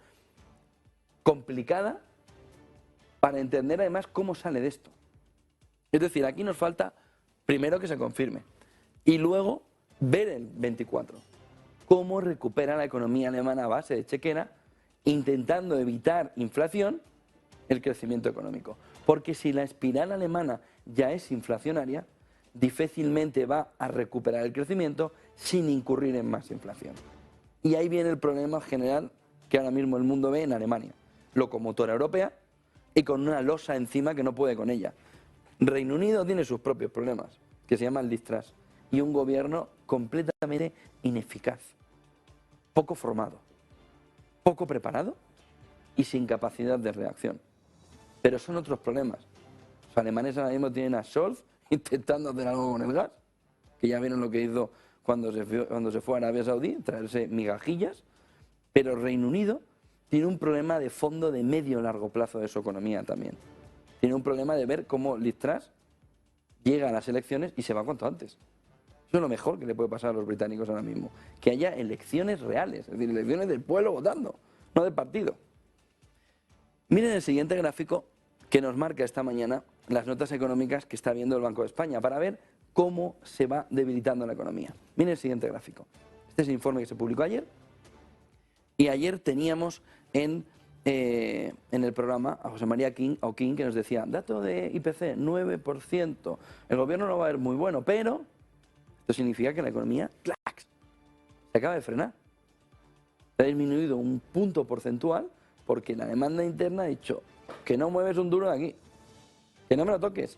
complicada para entender además cómo sale de esto. Es decir, aquí nos falta primero que se confirme y luego ver el 24. Cómo recupera la economía alemana a base de chequera, intentando evitar inflación, el crecimiento económico. Porque si la espiral alemana ya es inflacionaria, difícilmente va a recuperar el crecimiento sin incurrir en más inflación. Y ahí viene el problema general que ahora mismo el mundo ve en Alemania. Locomotora europea y con una losa encima que no puede con ella. Reino Unido tiene sus propios problemas, que se llaman Liz Truss, y un gobierno completamente ineficaz, poco formado, poco preparado y sin capacidad de reacción. Pero son otros problemas. Los alemanes ahora mismo tienen a Scholz intentando hacer algo con el gas, que ya vieron lo que hizo cuando se fue a Arabia Saudí, traerse migajillas, pero Reino Unido tiene un problema de fondo de medio y largo plazo de su economía también. Tiene un problema de ver cómo Liz Truss llega a las elecciones y se va cuanto antes. Eso es lo mejor que le puede pasar a los británicos ahora mismo. Que haya elecciones reales, es decir, elecciones del pueblo votando, no del partido. Miren el siguiente gráfico que nos marca esta mañana las notas económicas que está viendo el Banco de España para ver cómo se va debilitando la economía. Miren el siguiente gráfico. Este es el informe que se publicó ayer. Y ayer teníamos en en el programa a José María Oquín, que nos decía, dato de IPC, 9%. El gobierno no va a ver muy bueno, pero esto significa que la economía ¡clax!, se acaba de frenar. Se ha disminuido un punto porcentual porque la demanda interna ha dicho que no mueves un duro de aquí, que no me lo toques.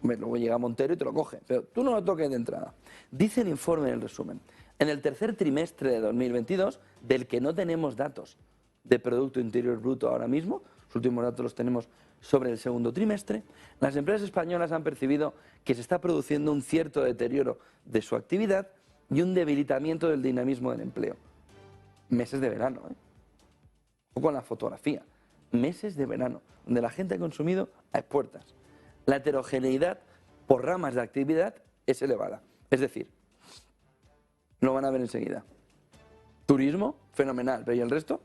Hombre, luego llega Montero y te lo coge, pero tú no lo toques de entrada. Dice el informe en el resumen, en el tercer trimestre de 2022, del que no tenemos datos de Producto Interior Bruto ahora mismo, los últimos datos los tenemos sobre el segundo trimestre, las empresas españolas han percibido que se está produciendo un cierto deterioro de su actividad y un debilitamiento del dinamismo del empleo. Meses de verano, o con la fotografía, meses de verano, donde la gente ha consumido a expuertas. La heterogeneidad por ramas de actividad es elevada, es decir, lo van a ver enseguida. Turismo, fenomenal, pero ¿y el resto?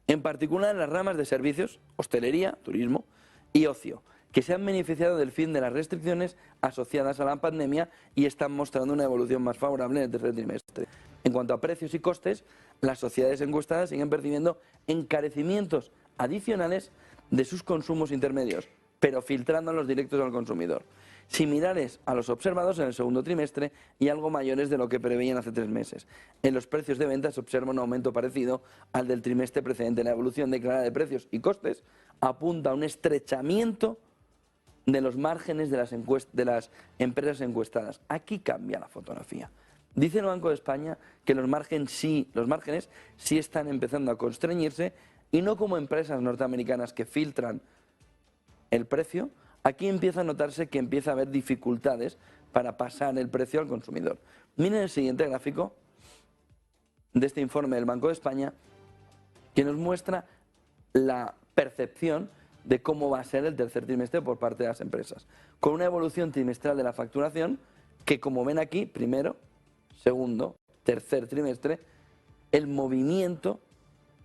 En particular en las ramas de servicios, hostelería, turismo y ocio, que se han beneficiado del fin de las restricciones asociadas a la pandemia y están mostrando una evolución más favorable en el tercer trimestre. En cuanto a precios y costes, las sociedades encuestadas siguen percibiendo encarecimientos adicionales de sus consumos intermedios, pero filtrándolos directos al consumidor, similares a los observados en el segundo trimestre y algo mayores de lo que preveían hace 3 meses. En los precios de venta se observa un aumento parecido al del trimestre precedente. La evolución declarada de precios y costes apunta a un estrechamiento de los márgenes de las empresas encuestadas. Aquí cambia la fotografía. Dice el Banco de España que los márgenes sí están empezando a constreñirse y no como empresas norteamericanas que filtran el precio. Aquí empieza a notarse que empieza a haber dificultades para pasar el precio al consumidor. Miren el siguiente gráfico de este informe del Banco de España que nos muestra la percepción de cómo va a ser el tercer trimestre por parte de las empresas, con una evolución trimestral de la facturación que, como ven aquí, primero, segundo, tercer trimestre, el movimiento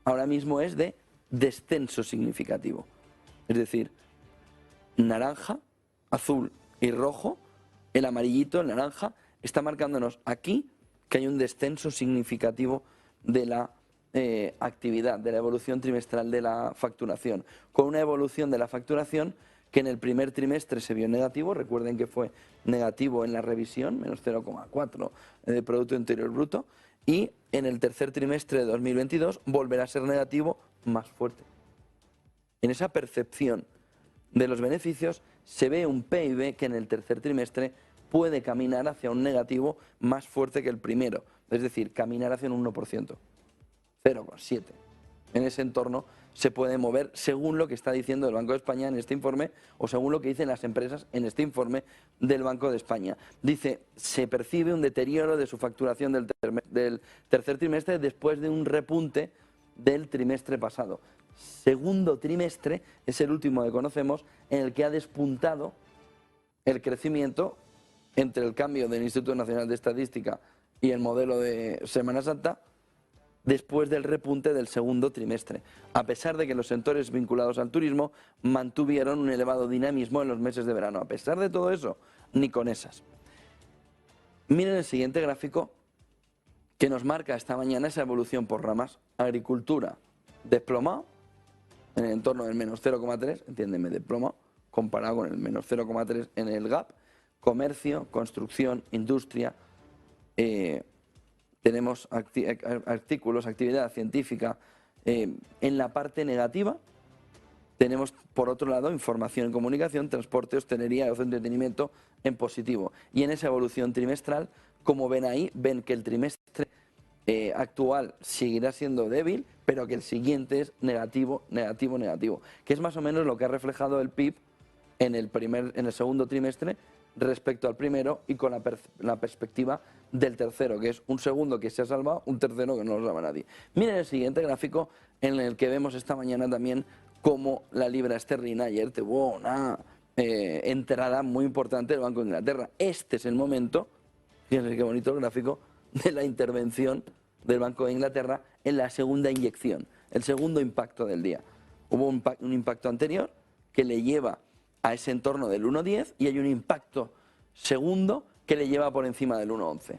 ahora mismo es de descenso significativo. Es decir, naranja, azul y rojo, el amarillito, el naranja, está marcándonos aquí que hay un descenso significativo de la actividad, de la evolución trimestral de la facturación, con una evolución de la facturación que en el primer trimestre se vio negativo, recuerden que fue negativo en la revisión, menos 0,4 de Producto Interior Bruto, y en el tercer trimestre de 2022 volverá a ser negativo más fuerte. En esa percepción de los beneficios se ve un PIB que en el tercer trimestre puede caminar hacia un negativo más fuerte que el primero, es decir, caminar hacia un 1%, 0,7. En ese entorno se puede mover según lo que está diciendo el Banco de España en este informe o según lo que dicen las empresas en este informe del Banco de España. Dice, se percibe un deterioro de su facturación del tercer trimestre después de un repunte del trimestre pasado. Segundo trimestre es el último que conocemos en el que ha despuntado el crecimiento entre el cambio del Instituto Nacional de Estadística y el modelo de Semana Santa después del repunte del segundo trimestre, a pesar de que los sectores vinculados al turismo mantuvieron un elevado dinamismo en los meses de verano. A pesar de todo eso, ni con esas. Miren el siguiente gráfico que nos marca esta mañana esa evolución por ramas. Agricultura desplomado en el entorno del menos 0,3, entiéndeme, desplomado, comparado con el menos 0,3 en el gap. Comercio, construcción, industria, tenemos artículos, actividad científica en la parte negativa. Tenemos, por otro lado, información y comunicación, transporte, hostelería y ocio, entretenimiento en positivo. Y en esa evolución trimestral, como ven ahí, ven que el trimestre actual seguirá siendo débil, pero que el siguiente es negativo, negativo, negativo, que es más o menos lo que ha reflejado el PIB en el segundo trimestre respecto al primero y con la perspectiva del tercero, que es un segundo que se ha salvado, un tercero que no lo salva nadie. Miren el siguiente gráfico en el que vemos esta mañana también cómo la libra esterlina ayer tuvo una entrada muy importante del Banco de Inglaterra. Este es el momento, fíjense qué bonito el gráfico, de la intervención del Banco de Inglaterra en la segunda inyección, el segundo impacto del día. Hubo un impacto anterior que le lleva a ese entorno del 1,10 y hay un impacto segundo que le lleva por encima del 1,11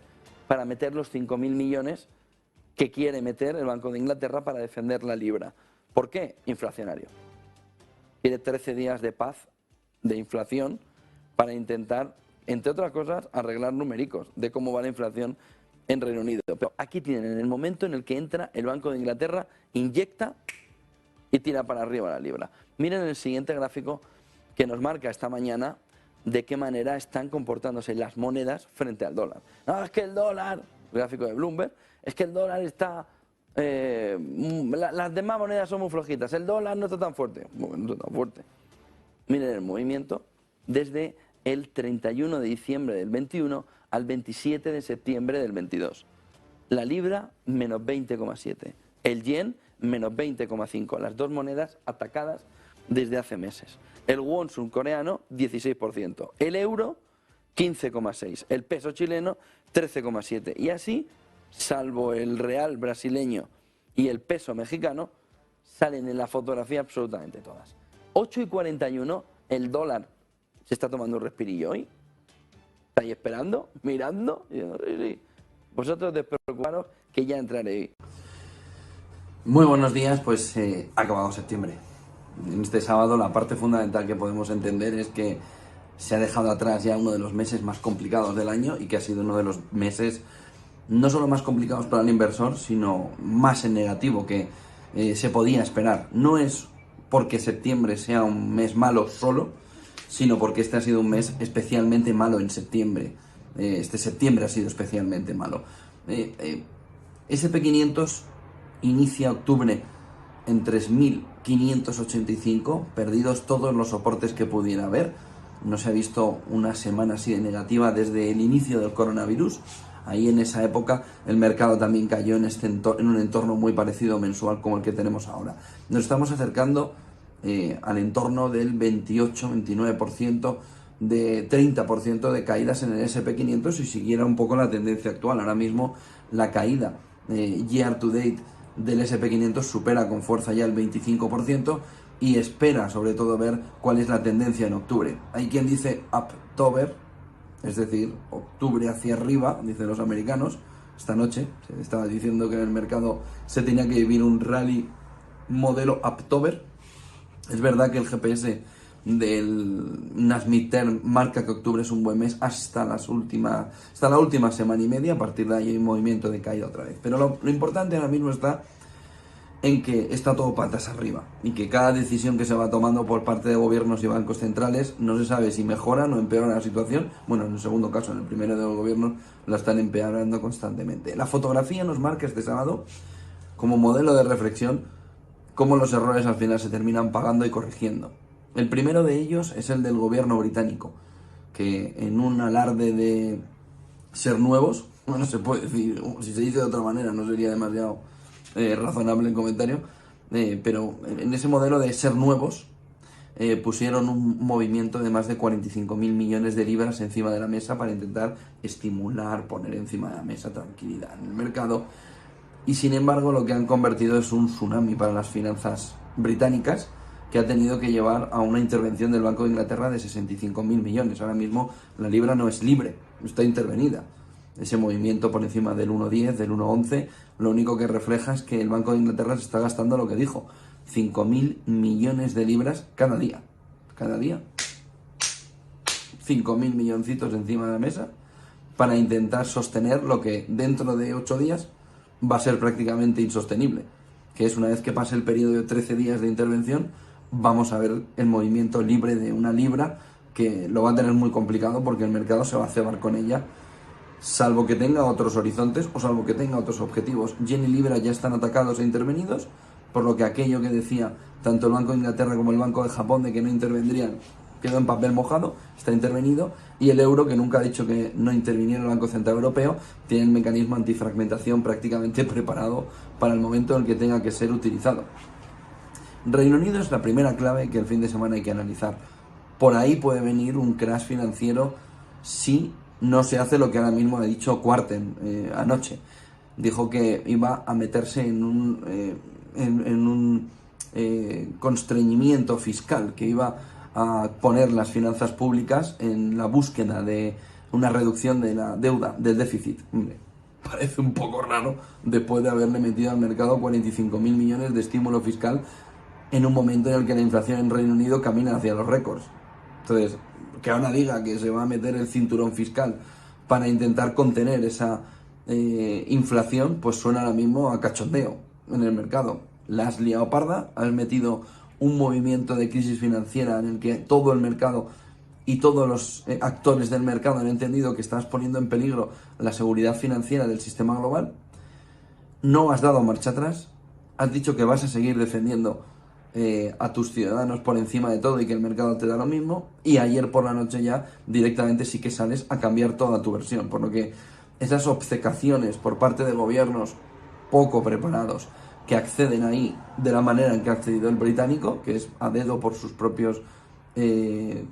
para meter los 5.000 millones que quiere meter el Banco de Inglaterra para defender la libra. ¿Por qué? Inflacionario. Quiere 13 días de paz, de inflación, para intentar, entre otras cosas, arreglar numéricos de cómo va la inflación en Reino Unido. Pero aquí tienen el momento en el que entra el Banco de Inglaterra, inyecta y tira para arriba la libra. Miren el siguiente gráfico que nos marca esta mañana de qué manera están comportándose las monedas frente al dólar. No, es que el dólar, gráfico de Bloomberg, es que el dólar está... las demás monedas son muy flojitas, el dólar no está tan fuerte. Bueno, no está tan fuerte. Miren el movimiento desde el 31 de diciembre del 21 al 27 de septiembre del 22. La libra, menos 20,7. El yen, menos 20,5. Las dos monedas atacadas desde hace meses. El won surcoreano, 16%. El euro, 15,6. El peso chileno, 13,7. Y así, salvo el real brasileño y el peso mexicano, salen en la fotografía absolutamente todas. 8:41, el dólar se está tomando un respirillo hoy. ¿Estáis esperando? ¿Mirando? Sí, sí. Vosotros despreocuparos que ya entraré. Muy buenos días, pues ha acabado septiembre. En este sábado la parte fundamental que podemos entender es que se ha dejado atrás ya uno de los meses más complicados del año y que ha sido uno de los meses no solo más complicados para el inversor, sino más en negativo que se podía esperar. No es porque septiembre sea un mes malo solo, sino porque este ha sido un mes especialmente malo en septiembre. Este septiembre ha sido especialmente malo. S&P 500 inicia octubre en 3.585, perdidos todos los soportes que pudiera haber. No se ha visto una semana así de negativa desde el inicio del coronavirus. Ahí en esa época el mercado también cayó en un entorno muy parecido mensual como el que tenemos ahora. Nos estamos acercando al entorno del 28-29%, de 30% de caídas en el S&P 500 si siguiera un poco la tendencia actual. Ahora mismo la caída year to date del S&P 500 supera con fuerza ya el 25% y espera sobre todo ver cuál es la tendencia en octubre. Hay quien dice Uptober, es decir, octubre hacia arriba, dicen los americanos. Esta noche se estaba diciendo que en el mercado se tenía que vivir un rally modelo Uptober. Es verdad que el GPS del Nasdaq Term marca que octubre es un buen mes hasta la última semana y media. A partir de ahí hay un movimiento de caída otra vez. Pero lo importante ahora mismo está en que está todo patas arriba y que cada decisión que se va tomando por parte de gobiernos y bancos centrales no se sabe si mejoran o empeoran la situación. Bueno, en el segundo caso, en el primero de los gobiernos, la están empeorando constantemente. La fotografía nos marca este sábado como modelo de reflexión cómo los errores al final se terminan pagando y corrigiendo. El primero de ellos es el del gobierno británico, que en un alarde de ser nuevos, bueno, se puede decir, si se dice de otra manera no sería demasiado razonable el comentario, pero en ese modelo de ser nuevos pusieron un movimiento de más de 45.000 millones de libras encima de la mesa para intentar estimular, poner encima de la mesa tranquilidad en el mercado, y sin embargo lo que han convertido es un tsunami para las finanzas británicas, que ha tenido que llevar a una intervención del Banco de Inglaterra de 65.000 millones. Ahora mismo la libra no es libre, está intervenida. Ese movimiento por encima del 1,10, del 1,11, lo único que refleja es que el Banco de Inglaterra se está gastando lo que dijo, 5.000 millones de libras cada día. Cada día. 5.000 milloncitos encima de la mesa para intentar sostener lo que dentro de 8 días va a ser prácticamente insostenible. Que es una vez que pase el periodo de 13 días de intervención, vamos a ver el movimiento libre de una libra, que lo va a tener muy complicado porque el mercado se va a cebar con ella, salvo que tenga otros horizontes o salvo que tenga otros objetivos. Yen y libra ya están atacados e intervenidos, por lo que aquello que decía tanto el Banco de Inglaterra como el Banco de Japón de que no intervendrían quedó en papel mojado, está intervenido, y el euro, que nunca ha dicho que no interviniera el Banco Central Europeo, tiene el mecanismo antifragmentación prácticamente preparado para el momento en el que tenga que ser utilizado. Reino Unido es la primera clave que el fin de semana hay que analizar. Por ahí puede venir un crash financiero si no se hace lo que ahora mismo ha dicho Quarten anoche. Dijo que iba a meterse en un constreñimiento fiscal, que iba a poner las finanzas públicas en la búsqueda de una reducción de la deuda, del déficit. parece un poco raro después de haberle metido al mercado 45.000 millones de estímulo fiscal en un momento en el que la inflación en Reino Unido camina hacia los récords. Entonces, que ahora diga que se va a meter el cinturón fiscal para intentar contener esa inflación, pues suena ahora mismo a cachondeo en el mercado. La has liado parda, has metido un movimiento de crisis financiera en el que todo el mercado y todos los actores del mercado han entendido que estás poniendo en peligro la seguridad financiera del sistema global. No has dado marcha atrás, has dicho que vas a seguir defendiendo a tus ciudadanos por encima de todo y que el mercado te da lo mismo, y ayer por la noche ya directamente sí que sales a cambiar toda tu versión, por lo que esas obcecaciones por parte de gobiernos poco preparados que acceden ahí de la manera en que ha accedido el británico, que es a dedo por sus propios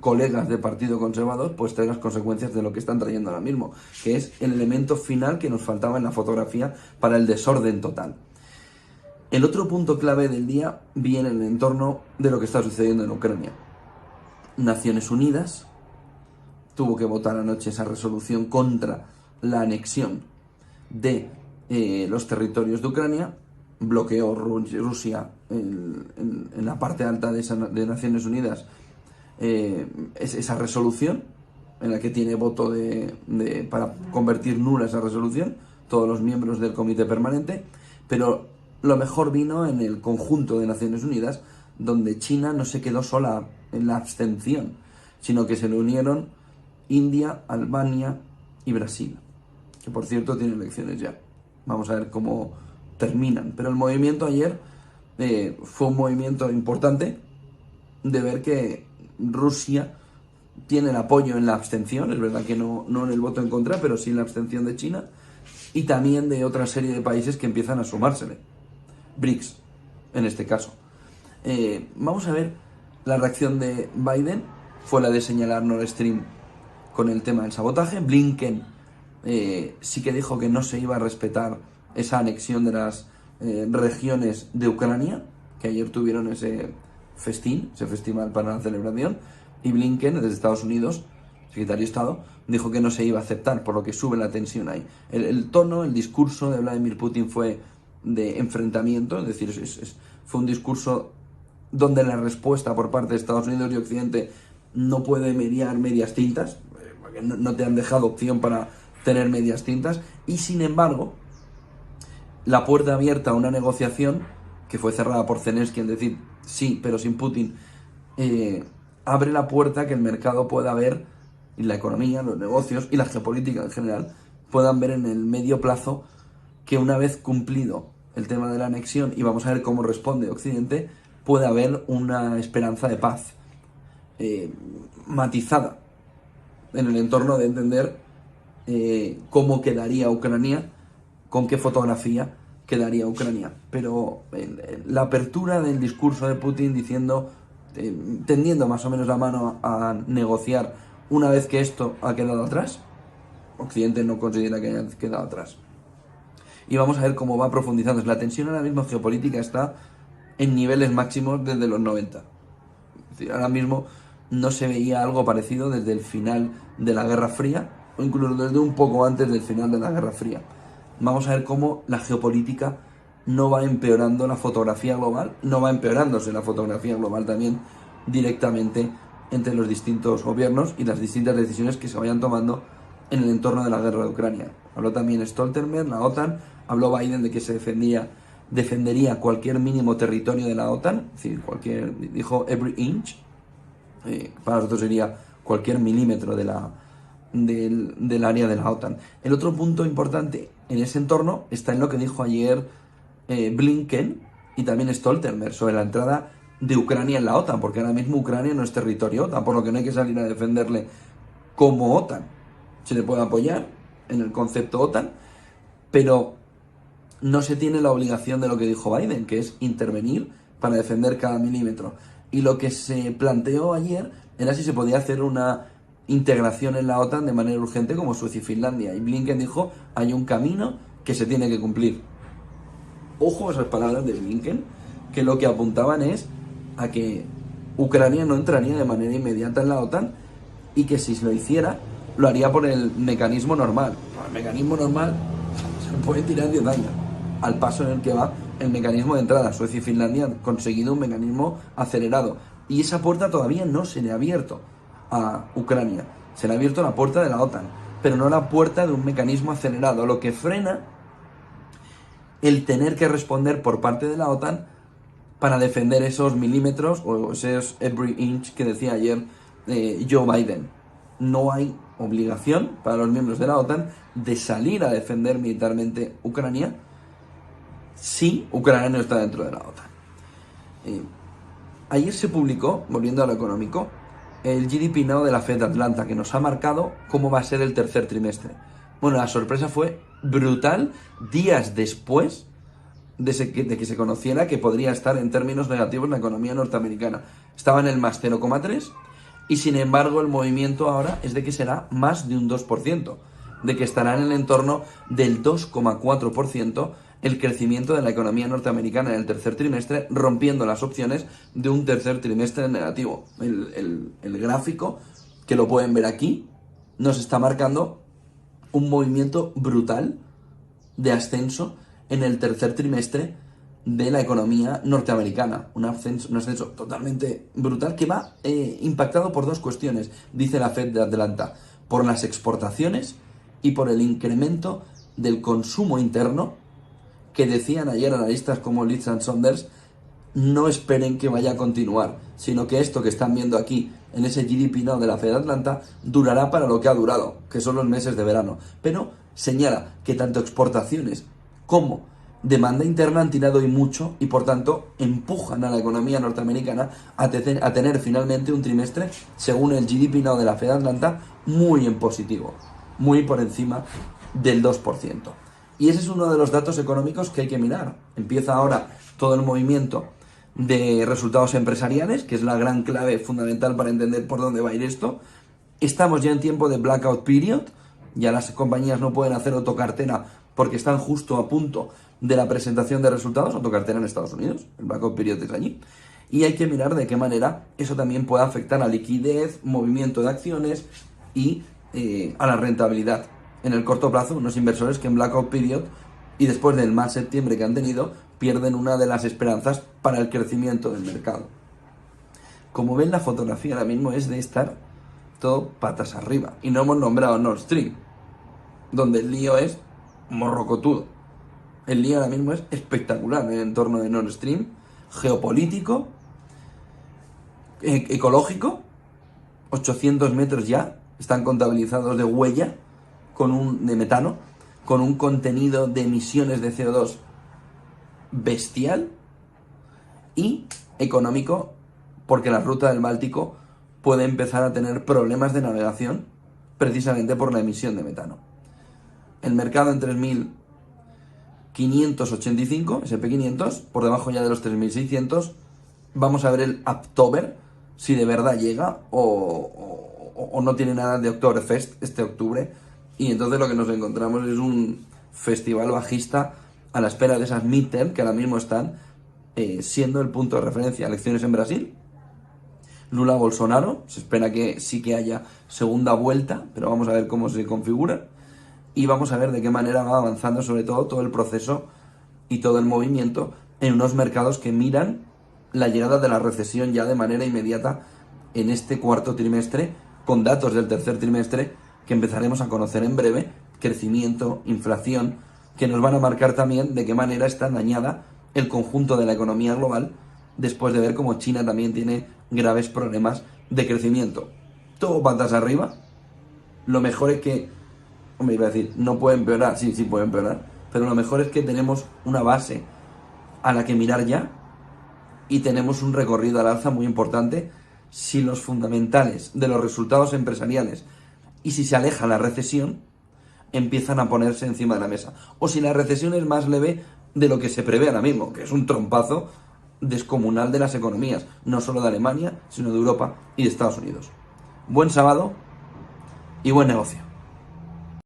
colegas de Partido Conservador, pues trae las consecuencias de lo que están trayendo ahora mismo, que es el elemento final que nos faltaba en la fotografía para el desorden total. El otro punto clave del día viene en el entorno de lo que está sucediendo en Ucrania. Naciones Unidas tuvo que votar anoche esa resolución contra la anexión de los territorios de Ucrania. Bloqueó Rusia en la parte alta de Naciones Unidas esa resolución, en la que tiene voto para convertir nula esa resolución todos los miembros del comité permanente, pero lo mejor vino en el conjunto de Naciones Unidas, donde China no se quedó sola en la abstención, sino que se le unieron India, Albania y Brasil, que por cierto tienen elecciones ya. Vamos a ver cómo terminan, pero el movimiento ayer fue un movimiento importante de ver que Rusia tiene el apoyo en la abstención, es verdad que no en el voto en contra, pero sí en la abstención de China y también de otra serie de países que empiezan a sumársele, BRICS en este caso. Vamos a ver, la reacción de Biden fue la de señalar Nord Stream con el tema del sabotaje. Blinken sí que dijo que no se iba a respetar esa anexión de las regiones de Ucrania, que ayer tuvieron ese festival para la celebración, y Blinken, desde Estados Unidos, secretario de Estado, dijo que no se iba a aceptar, por lo que sube la tensión ahí. El tono, el discurso de Vladimir Putin fue de enfrentamiento, es decir, fue un discurso donde la respuesta por parte de Estados Unidos y Occidente no puede mediar medias tintas, porque no te han dejado opción para tener medias tintas, y sin embargo, la puerta abierta a una negociación que fue cerrada por Zelensky, en decir sí, pero sin Putin, abre la puerta a que el mercado pueda ver, y la economía, los negocios y la geopolítica en general puedan ver en el medio plazo que una vez cumplido el tema de la anexión, y vamos a ver cómo responde Occidente, puede haber una esperanza de paz matizada en el entorno de entender cómo quedaría Ucrania, con qué fotografía quedaría Ucrania. Pero la apertura del discurso de Putin diciendo, tendiendo más o menos la mano a negociar una vez que esto ha quedado atrás, Occidente no considera que haya quedado atrás. Y vamos a ver cómo va profundizando. La tensión ahora mismo geopolítica está en niveles máximos desde los 90. Es decir, ahora mismo no se veía algo parecido desde el final de la Guerra Fría, o incluso desde un poco antes del final de la Guerra Fría. Vamos a ver cómo la geopolítica no va empeorando la fotografía global, no va empeorándose la fotografía global también directamente entre los distintos gobiernos y las distintas decisiones que se vayan tomando en el entorno de la guerra de Ucrania. Habló también Stoltenberg, la OTAN, habló Biden de que se defendería cualquier mínimo territorio de la OTAN, es decir, dijo every inch, para nosotros sería cualquier milímetro del área de la OTAN. El otro punto importante en ese entorno está en lo que dijo ayer Blinken y también Stoltenberg sobre la entrada de Ucrania en la OTAN, porque ahora mismo Ucrania no es territorio OTAN, por lo que no hay que salir a defenderle como OTAN. Se le puede apoyar en el concepto OTAN, pero no se tiene la obligación de lo que dijo Biden, que es intervenir para defender cada milímetro. Y lo que se planteó ayer era si se podía hacer una integración en la OTAN de manera urgente como Suecia y Finlandia. Y Blinken dijo, hay un camino que se tiene que cumplir. Ojo a esas palabras de Blinken, que lo que apuntaban es a que Ucrania no entraría de manera inmediata en la OTAN y que si lo hiciera, lo haría por el mecanismo normal. El mecanismo normal, puede tirar 10 años, al paso en el que va el mecanismo de entrada. Suecia y Finlandia han conseguido un mecanismo acelerado, y esa puerta todavía no se le ha abierto a Ucrania. Se le ha abierto la puerta de la OTAN, pero no la puerta de un mecanismo acelerado, lo que frena el tener que responder por parte de la OTAN para defender esos milímetros o esos every inch que decía ayer Joe Biden. No hay obligación para los miembros de la OTAN de salir a defender militarmente Ucrania si Ucrania no está dentro de la OTAN. Ayer se publicó, volviendo a lo económico, el GDP Now de la Fed de Atlanta, que nos ha marcado cómo va a ser el tercer trimestre. Bueno, la sorpresa fue brutal días después de que se conociera que podría estar en términos negativos la economía norteamericana. Estaba en el más 0,3 y sin embargo el movimiento ahora es de que será más de un 2%, de que estará en el entorno del 2,4% el crecimiento de la economía norteamericana en el tercer trimestre, rompiendo las opciones de un tercer trimestre negativo. El gráfico, que lo pueden ver aquí, nos está marcando un movimiento brutal de ascenso en el tercer trimestre de la economía norteamericana. Un ascenso totalmente brutal que va impactado por dos cuestiones, dice la Fed de Atlanta: por las exportaciones y por el incremento del consumo interno, que decían ayer analistas como Leeds & Saunders no esperen que vaya a continuar, sino que esto que están viendo aquí en ese GDP Now de la Fed de Atlanta durará para lo que ha durado, que son los meses de verano. Pero señala que tanto exportaciones como demanda interna han tirado hoy mucho y por tanto empujan a la economía norteamericana a tener finalmente un trimestre, según el GDP Now de la Fed de Atlanta, muy en positivo, muy por encima del 2%. Y ese es uno de los datos económicos que hay que mirar. Empieza ahora todo el movimiento de resultados empresariales, que es la gran clave fundamental para entender por dónde va a ir esto. Estamos ya en tiempo de blackout period, ya las compañías no pueden hacer autocartera porque están justo a punto de la presentación de resultados, autocartera en Estados Unidos, el blackout period es allí, y hay que mirar de qué manera eso también puede afectar a liquidez, movimiento de acciones y a la rentabilidad. En el corto plazo, unos inversores que en blackout period y después del mal septiembre que han tenido, pierden una de las esperanzas para el crecimiento del mercado. Como ven, la fotografía ahora mismo es de estar todo patas arriba. Y no hemos nombrado Nord Stream, donde el lío es morrocotudo. El lío ahora mismo es espectacular en el entorno de Nord Stream, geopolítico, ecológico. 800 metros ya están contabilizados de huella de metano, con un contenido de emisiones de CO2 bestial, y económico, porque la ruta del Báltico puede empezar a tener problemas de navegación precisamente por la emisión de metano. El mercado en 3.585, SP500, por debajo ya de los 3.600. Vamos a ver el October, si de verdad llega o no tiene nada de Oktoberfest este octubre. Y entonces lo que nos encontramos es un festival bajista a la espera de esas midterm que ahora mismo están siendo el punto de referencia. Elecciones en Brasil, Lula Bolsonaro, se espera que sí que haya segunda vuelta, pero vamos a ver cómo se configura y vamos a ver de qué manera va avanzando sobre todo el proceso y todo el movimiento en unos mercados que miran la llegada de la recesión ya de manera inmediata en este cuarto trimestre, con datos del tercer trimestre que empezaremos a conocer en breve, crecimiento, inflación, que nos van a marcar también de qué manera está dañada el conjunto de la economía global después de ver cómo China también tiene graves problemas de crecimiento. Todo patas arriba. Lo mejor es que, hombre, iba a decir, no puede empeorar, sí puede empeorar, pero lo mejor es que tenemos una base a la que mirar ya y tenemos un recorrido al alza muy importante si los fundamentales de los resultados empresariales y si se aleja la recesión empiezan a ponerse encima de la mesa, o si la recesión es más leve de lo que se prevé ahora mismo, que es un trompazo descomunal de las economías, no solo de Alemania, sino de Europa y de Estados Unidos. Buen sábado y buen negocio.